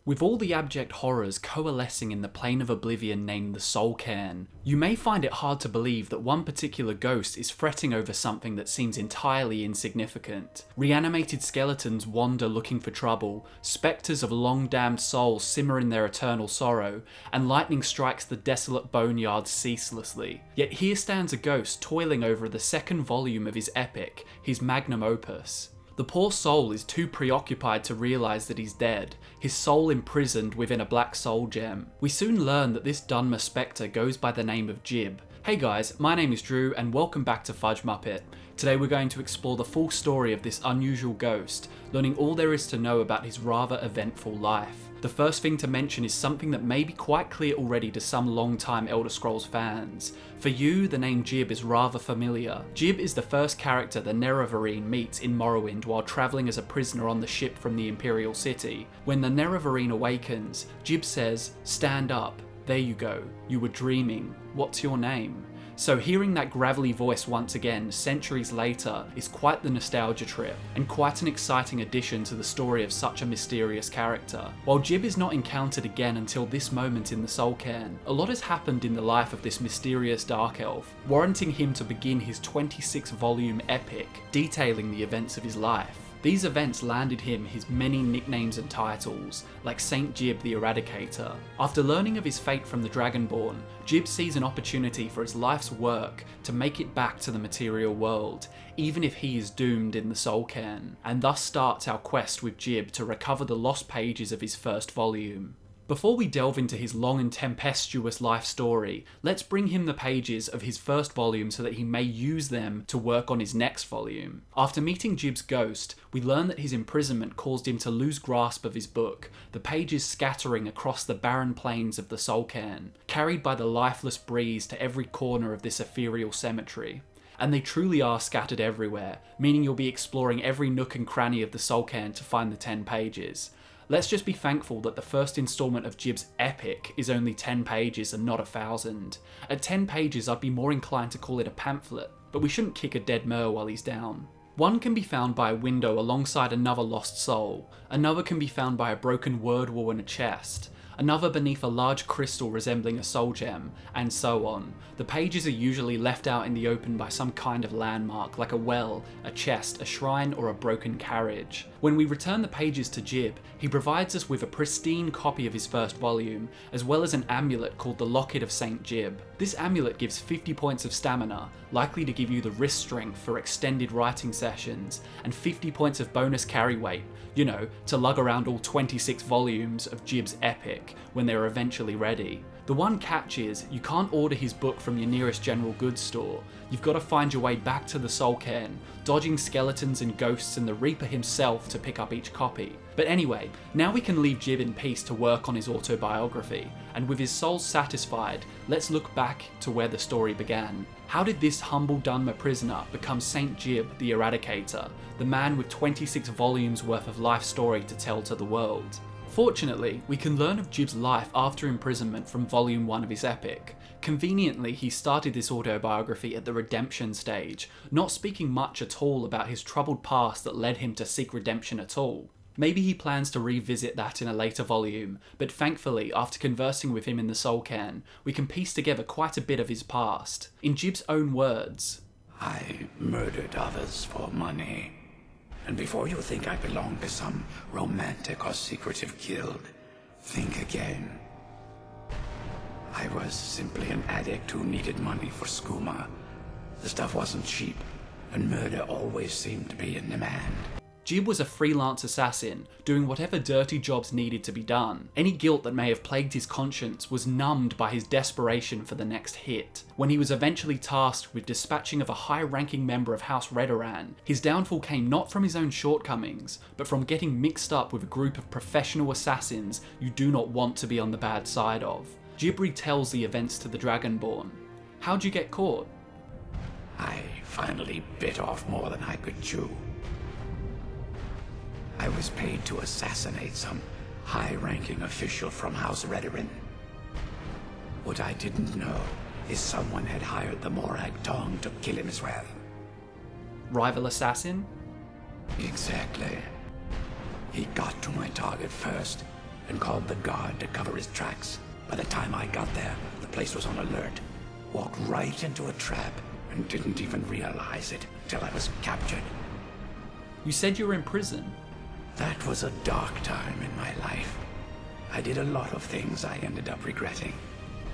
With all the abject horrors coalescing in the plane of Oblivion named the Soul Cairn, you may find it hard to believe that one particular ghost is fretting over something that seems entirely insignificant. Reanimated skeletons wander looking for trouble, spectres of long-damned souls simmer in their eternal sorrow, and lightning strikes the desolate boneyard ceaselessly. Yet here stands a ghost toiling over the second volume of his epic, his magnum opus. The poor soul is too preoccupied to realise that he's dead, his soul imprisoned within a black soul gem. We soon learn that this Dunmer spectre goes by the name of Jiub. Hey guys, my name is Drew and welcome back to FudgeMuppet. Today we're going to explore the full story of this unusual ghost, learning all there is to know about his rather eventful life. The first thing to mention is something that may be quite clear already to some long-time Elder Scrolls fans. For you, the name Jiub is rather familiar. Jiub is the first character the Nerevarine meets in Morrowind while travelling as a prisoner on the ship from the Imperial City. When the Nerevarine awakens, Jiub says, "Stand up, there you go, you were dreaming, what's your name?" So hearing that gravelly voice once again, centuries later, is quite the nostalgia trip, and quite an exciting addition to the story of such a mysterious character. While Jiub is not encountered again until this moment in the Soul Cairn, a lot has happened in the life of this mysterious Dark Elf, warranting him to begin his 26-volume epic, detailing the events of his life. These events landed him his many nicknames and titles, like Saint Jiub the Eradicator. After learning of his fate from the Dragonborn, Jiub sees an opportunity for his life's work to make it back to the material world, even if he is doomed in the Soul Cairn, and thus starts our quest with Jiub to recover the lost pages of his first volume. Before we delve into his long and tempestuous life story, let's bring him the pages of his first volume so that he may use them to work on his next volume. After meeting Jiub's ghost, we learn that his imprisonment caused him to lose grasp of his book, the pages scattering across the barren plains of the Soul Cairn, carried by the lifeless breeze to every corner of this ethereal cemetery. And they truly are scattered everywhere, meaning you'll be exploring every nook and cranny of the Soul Cairn to find the 10 pages. Let's just be thankful that the first installment of Jiub's epic is only 10 pages and not 1,000. At 10 pages I'd be more inclined to call it a pamphlet, but we shouldn't kick a dead mer while he's down. One can be found by a window alongside another lost soul, another can be found by a broken word wall in a chest, another beneath a large crystal resembling a soul gem, and so on. The pages are usually left out in the open by some kind of landmark, like a well, a chest, a shrine, or a broken carriage. When we return the pages to Jiub, he provides us with a pristine copy of his first volume, as well as an amulet called the Locket of Saint Jiub. This amulet gives 50 points of stamina, likely to give you the wrist strength for extended writing sessions, and 50 points of bonus carry weight, you know, to lug around all 26 volumes of Jiub's epic when they're eventually ready. The one catch is, you can't order his book from your nearest general goods store. You've got to find your way back to the Soul Cairn, dodging skeletons and ghosts and the Reaper himself to pick up each copy. But anyway, now we can leave Jiub in peace to work on his autobiography, and with his soul satisfied, let's look back to where the story began. How did this humble Dunmer prisoner become Saint Jiub the Eradicator, the man with 26 volumes worth of life story to tell to the world? Fortunately, we can learn of Jiub's life after imprisonment from volume 1 of his epic. Conveniently, he started this autobiography at the redemption stage, not speaking much at all about his troubled past that led him to seek redemption at all. Maybe he plans to revisit that in a later volume, but thankfully, after conversing with him in the Soul Cairn, we can piece together quite a bit of his past. In Jiub's own words, "I murdered others for money. And before you think I belong to some romantic or secretive guild, think again. I was simply an addict who needed money for skooma. The stuff wasn't cheap, and murder always seemed to be in demand." Jiub was a freelance assassin, doing whatever dirty jobs needed to be done. Any guilt that may have plagued his conscience was numbed by his desperation for the next hit. When he was eventually tasked with dispatching of a high-ranking member of House Redoran, his downfall came not from his own shortcomings, but from getting mixed up with a group of professional assassins you do not want to be on the bad side of. Jiub retells the events to the Dragonborn. How'd you get caught? I finally bit off more than I could chew. I was paid to assassinate some high-ranking official from House Redoran. What I didn't know is someone had hired the Morag Tong to kill him as well. Rival assassin? Exactly. He got to my target first, and called the guard to cover his tracks. By the time I got there, the place was on alert. Walked right into a trap and didn't even realize it until I was captured. You said you were in prison. That was a dark time in my life. I did a lot of things I ended up regretting.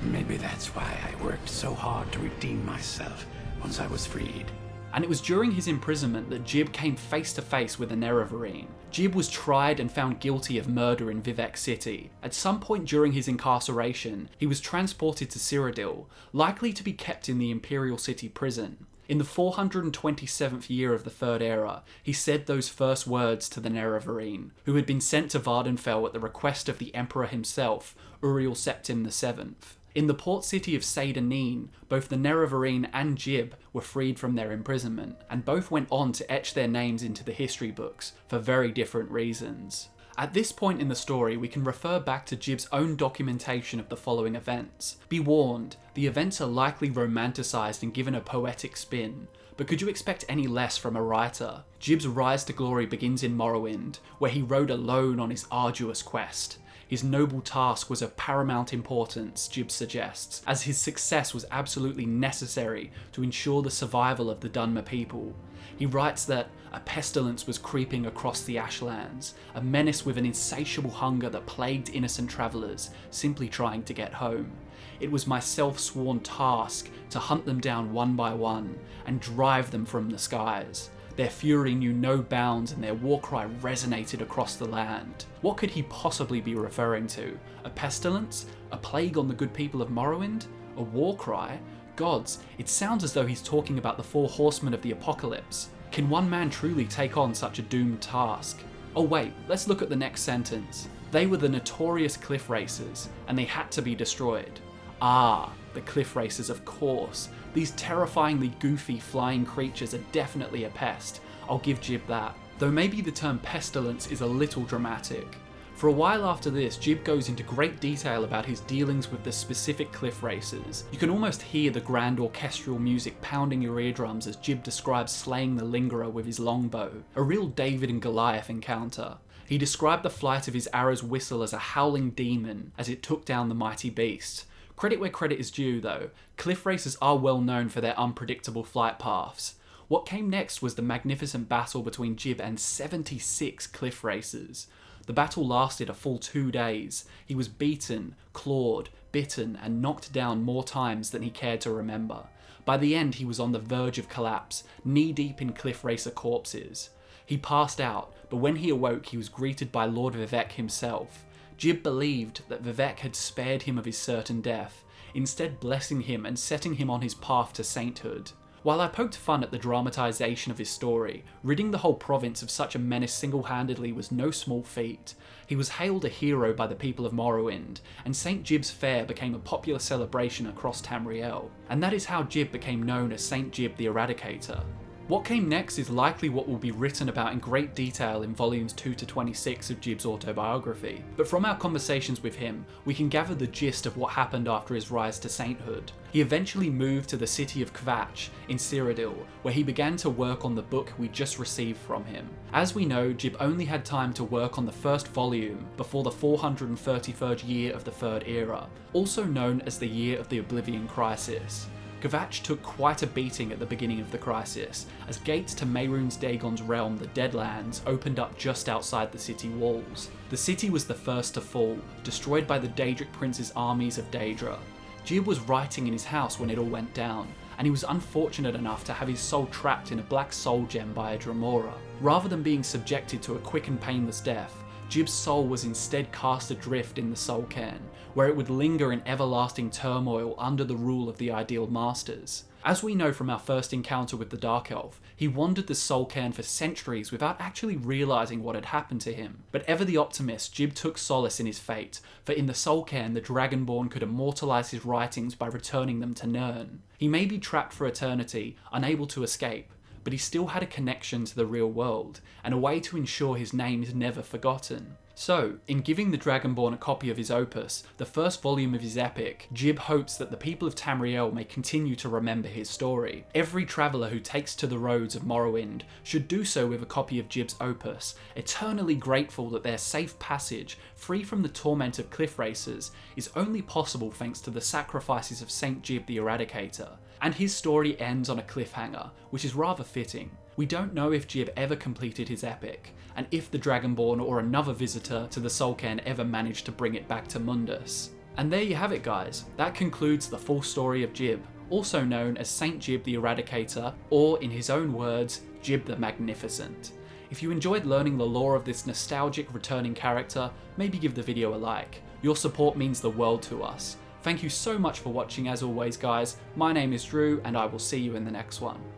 Maybe that's why I worked so hard to redeem myself once I was freed. And it was during his imprisonment that Jiub came face to face with a Nerevarine. Jiub was tried and found guilty of murder in Vivec City. At some point during his incarceration, he was transported to Cyrodiil, likely to be kept in the Imperial City prison. In the 427th year of the Third Era, he said those first words to the Nerevarine, who had been sent to Vardenfell at the request of the Emperor himself, Uriel Septim VII. In the port city of Seyda-Neen, both the Nerevarine and Jiub were freed from their imprisonment, and both went on to etch their names into the history books for very different reasons. At this point in the story, we can refer back to Jiub's own documentation of the following events. Be warned, the events are likely romanticised and given a poetic spin, but could you expect any less from a writer? Jiub's rise to glory begins in Morrowind, where he rode alone on his arduous quest. His noble task was of paramount importance, Jiub suggests, as his success was absolutely necessary to ensure the survival of the Dunmer people. He writes that a pestilence was creeping across the Ashlands, a menace with an insatiable hunger that plagued innocent travellers simply trying to get home. It was my self-sworn task to hunt them down one by one and drive them from the skies. Their fury knew no bounds and their war cry resonated across the land. What could he possibly be referring to? A pestilence? A plague on the good people of Morrowind? A war cry? Gods, it sounds as though he's talking about the four horsemen of the apocalypse. Can one man truly take on such a doomed task? Oh wait, let's look at the next sentence. They were the notorious cliff racers, and they had to be destroyed. Ah, the cliff racers, of course. These terrifyingly goofy flying creatures are definitely a pest. I'll give Jiub that. Though maybe the term pestilence is a little dramatic. For a while after this, Jiub goes into great detail about his dealings with the specific cliff racers. You can almost hear the grand orchestral music pounding your eardrums as Jiub describes slaying the Lingerer with his longbow, a real David and Goliath encounter. He described the flight of his arrow's whistle as a howling demon as it took down the mighty beast. Credit where credit is due though, cliff racers are well known for their unpredictable flight paths. What came next was the magnificent battle between Jiub and 76 cliff racers. The battle lasted a full 2 days. He was beaten, clawed, bitten, and knocked down more times than he cared to remember. By the end, he was on the verge of collapse, knee-deep in cliff racer corpses. He passed out, but when he awoke, he was greeted by Lord Vivec himself. Jiub believed that Vivec had spared him of his certain death, instead blessing him and setting him on his path to sainthood. While I poked fun at the dramatisation of his story, ridding the whole province of such a menace single-handedly was no small feat. He was hailed a hero by the people of Morrowind, and St. Jiub's Fair became a popular celebration across Tamriel, and that is how Jiub became known as St. Jiub the Eradicator. What came next is likely what will be written about in great detail in volumes 2 to 26 of Jiub's autobiography, but from our conversations with him, we can gather the gist of what happened after his rise to sainthood. He eventually moved to the city of Kvatch in Cyrodiil, where he began to work on the book we just received from him. As we know, Jiub only had time to work on the first volume before the 433rd year of the Third Era, also known as the Year of the Oblivion Crisis. Kvatch took quite a beating at the beginning of the crisis, as gates to Mehrunes Dagon's realm, the Deadlands, opened up just outside the city walls. The city was the first to fall, destroyed by the Daedric Prince's armies of Daedra. Jiub was writing in his house when it all went down, and he was unfortunate enough to have his soul trapped in a black soul gem by a Dremora. Rather than being subjected to a quick and painless death, Jiub's soul was instead cast adrift in the Soul Cairn, where it would linger in everlasting turmoil under the rule of the Ideal Masters. As we know from our first encounter with the Dark Elf, he wandered the Soul Cairn for centuries without actually realising what had happened to him. But ever the optimist, Jiub took solace in his fate, for in the Soul Cairn the Dragonborn could immortalise his writings by returning them to Nirn. He may be trapped for eternity, unable to escape, but he still had a connection to the real world, and a way to ensure his name is never forgotten. So, in giving the Dragonborn a copy of his opus, the first volume of his epic, Jiub hopes that the people of Tamriel may continue to remember his story. Every traveller who takes to the roads of Morrowind should do so with a copy of Jiub's opus, eternally grateful that their safe passage, free from the torment of cliff racers, is only possible thanks to the sacrifices of Saint Jiub the Eradicator. And his story ends on a cliffhanger, which is rather fitting. We don't know if Jiub ever completed his epic, and if the Dragonborn or another visitor to the Soulcairn ever managed to bring it back to Mundus. And there you have it guys, that concludes the full story of Jiub, also known as Saint Jiub the Eradicator, or in his own words, Jiub the Magnificent. If you enjoyed learning the lore of this nostalgic returning character, maybe give the video a like. Your support means the world to us. Thank you so much for watching as always guys, my name is Drew and I will see you in the next one.